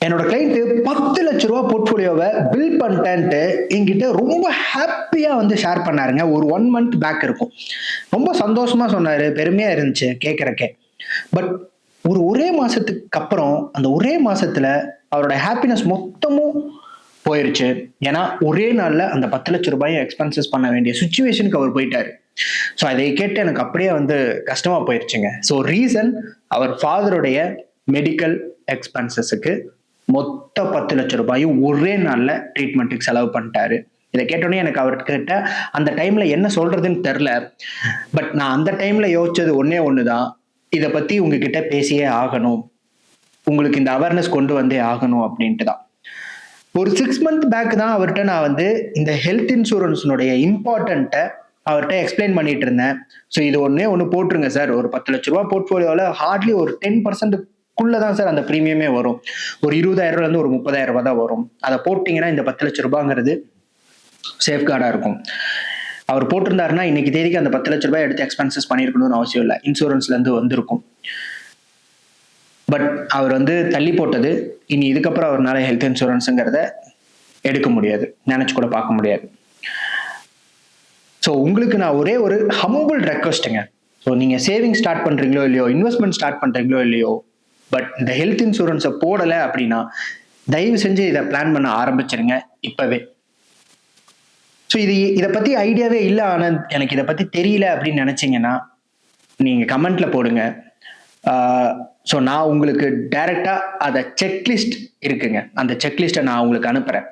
என்னோட கிளைண்ட் 10 லட்ச ரூபா போர்ட்ஃபோலியோவை பில்ட் பண்ணிட்டேன்ட்டு என்கிட்ட ரொம்ப ஹாப்பியா வந்து ஷேர் பண்ணாருங்க. ஒரு 1 மந்த் பேக் இருக்கும். ரொம்ப சந்தோஷமா சொன்னாரு. பெருமையா இருந்துச்சு கேட்கறக்கே. பட் ஒரே மாசத்துக்கு அப்புறம் அந்த ஒரே மாசத்துல அவரோட ஹாப்பினஸ் மொத்தமும் போயிருச்சு. ஏன்னா ஒரே நாள்ல அந்த 10 லட்ச ரூபாயும் எக்ஸ்பென்சஸ் பண்ண வேண்டிய சுச்சுவேஷனுக்கு அவர் போயிட்டாரு. ஸோ அதை கேட்டு எனக்கு அப்படியே வந்து கஷ்டமா போயிருச்சுங்க. ஸோ ரீசன் அவர் ஃபாதருடைய மெடிக்கல் எக்ஸ்பென்சஸுக்கு மொத்த 10 லட்ச ரூபாயும் ஒரே நாள்ல ட்ரீட்மெண்ட்டுக்கு செலவு பண்ணிட்டாரு. இதை கேட்டோடனே எனக்கு அவர்கிட்ட அந்த டைம்ல என்ன சொல்றதுன்னு தெரியல. பட் நான் அந்த டைம்ல யோசிச்சது ஒன்னே ஒண்ணுதான். இதை பத்தி உங்ககிட்ட பேசியே ஆகணும், உங்களுக்கு இந்த அவேர்னஸ் கொண்டு வந்தே ஆகணும் அப்படின்ட்டு தான். ஒரு 6 மந்த் பேக் தான் அவர்கிட்ட நான் வந்து இந்த ஹெல்த் இன்சூரன்ஸ்னுடைய இம்பார்ட்டன்ட்டை அவர்கிட்ட எக்ஸ்பிளைன் பண்ணிட்டு இருந்தேன். ஸோ இது ஒண்ணு போட்டுருங்க சார். ஒரு 10 லட்ச ரூபா போர்ட்ஃபோலியோல ஹார்ட்லி ஒரு 10% தான் சார் அந்த பிரீமியமே வரும். ஒரு 20,000 இருந்து ஒரு 30,000 தான் வரும். அதை போட்டீங்கன்னா இந்த 10 லட்ச ரூபாங்கிறது சேஃப்கார்டா இருக்கும். அவர் போட்டிருந்தாருன்னா இன்னைக்கு தேதிக்கு அந்த 10 லட்ச ரூபாய் எடுத்து எக்ஸ்பென்சஸ் பண்ணிருக்கணும்னு அவசியம் இல்லை. இன்சூரன்ஸ்ல இருந்து வந்திருக்கும். பட் அவர் வந்து தள்ளி போட்டது. இனி இதுக்கப்புறம் அவரால் ஹெல்த் இன்சூரன்ஸுங்கிறத எடுக்க முடியாது, நினைச்சு கூட பார்க்க முடியாது. ஸோ உங்களுக்கு நான் ஒரே ஒரு ஹம்பிள் ரெக்வஸ்ட்டுங்க. ஸோ நீங்க சேவிங் ஸ்டார்ட் பண்றீங்களோ இல்லையோ, இன்வெஸ்ட்மெண்ட் ஸ்டார்ட் பண்றீங்களோ இல்லையோ, பட் இந்த ஹெல்த் இன்சூரன்ஸை போடலை அப்படின்னா தயவு செஞ்சு இதை பிளான் பண்ண ஆரம்பிச்சிருங்க இப்பவே. ஸோ இதை பத்தி ஐடியாவே இல்லை, ஆனால் எனக்கு இதை பத்தி தெரியல அப்படின்னு நினைச்சீங்கன்னா நீங்க கமெண்ட்ல போடுங்க. ஸோ நான் உங்களுக்கு டைரக்டா அதை செக்லிஸ்ட் இருக்குங்க, அந்த செக்லிஸ்ட்டை நான் உங்களுக்கு அனுப்புறேன்.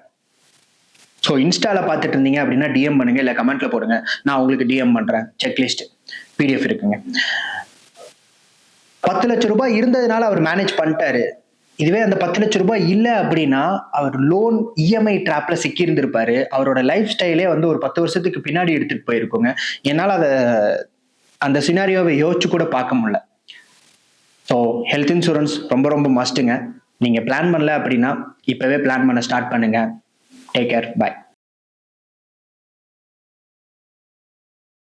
ஸோ இன்ஸ்டால பார்த்துட்டு இருந்தீங்க அப்படின்னா டிஎம் பண்ணுங்க, இல்லை கமெண்ட்ல போடுங்க, நான் உங்களுக்கு டிஎம் பண்றேன். செக்லிஸ்ட் பிடிஎஃப் இருக்குங்க. 10 லட்ச ரூபாய் இருந்ததுனால அவர் மேனேஜ் பண்ணிட்டாரு. இதுவே அந்த 10 லட்ச ரூபாய் இல்லை அப்படின்னா அவர் லோன் இஎம்ஐ ட்ராப்ல சிக்கி இருந்திருப்பாரு. அவரோட லைஃப் ஸ்டைலே வந்து ஒரு 10 வருஷத்துக்கு பின்னாடி எடுத்துட்டு போயிருக்குங்க. என்னால் அதை அந்த சினாரியோவை யோசிச்சு கூட பார்க்க முடியல. ஸோ ஹெல்த் இன்சூரன்ஸ் ரொம்ப ரொம்ப மஸ்ட்டுங்க. நீங்க பிளான் பண்ணல அப்படின்னா இப்பவே பிளான் பண்ண ஸ்டார்ட் பண்ணுங்க. டேக் கேர், பாய்.